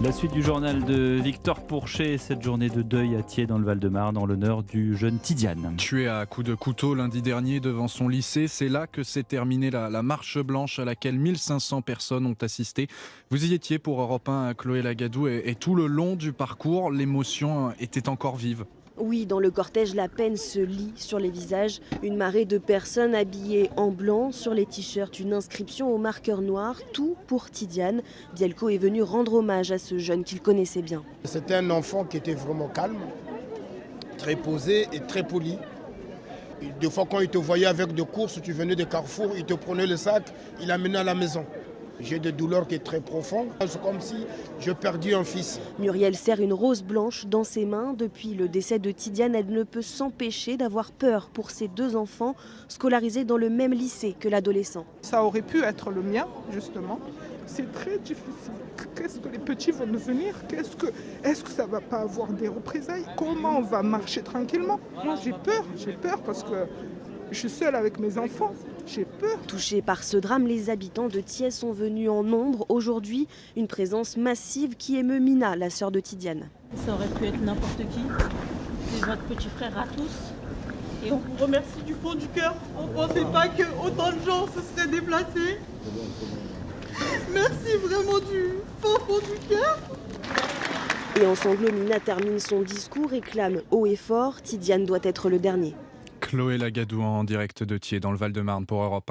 La suite du journal de Victor Pourchet, cette journée de deuil à Thiers dans le Val-de-Marne en l'honneur du jeune Tidiane. Tué à coups de couteau lundi dernier devant son lycée, c'est là que s'est terminée la marche blanche à laquelle 1500 personnes ont assisté. Vous y étiez pour Europe 1, Chloé Lagadou, et tout le long du parcours, l'émotion était encore vive. Oui, dans le cortège, la peine se lit sur les visages. Une marée de personnes habillées en blanc, sur les t-shirts, une inscription au marqueur noir, tout pour Tidiane. Bielko est venu rendre hommage à ce jeune qu'il connaissait bien. C'était un enfant qui était vraiment calme, très posé et très poli. Des fois, quand il te voyait avec des courses, tu venais de Carrefour, il te prenait le sac, il l'amenait à la maison. J'ai des douleurs qui sont très profondes. C'est comme si je perdais un fils. Muriel serre une rose blanche dans ses mains. Depuis le décès de Tidiane, elle ne peut s'empêcher d'avoir peur pour ses deux enfants, scolarisés dans le même lycée que l'adolescent. Ça aurait pu être le mien, justement. C'est très difficile. Qu'est-ce que les petits vont devenir? Est-ce que ça ne va pas avoir des représailles? Comment on va marcher tranquillement? Moi, j'ai peur parce que je suis seule avec mes enfants. J'ai peur. Touchés par ce drame, les habitants de Thiers sont venus en nombre aujourd'hui. Une présence massive qui émeut Mina, la sœur de Tidiane. Ça aurait pu être n'importe qui. C'est votre petit frère à tous. Et on vous remercie du fond du cœur. On ne pensait pas que autant de gens se seraient déplacés. Merci vraiment du fond du cœur. Et en sanglots, Mina termine son discours et clame haut et fort, Tidiane doit être le dernier. Chloé Lagadou en direct de Thiers dans le Val-de-Marne pour Europe 1.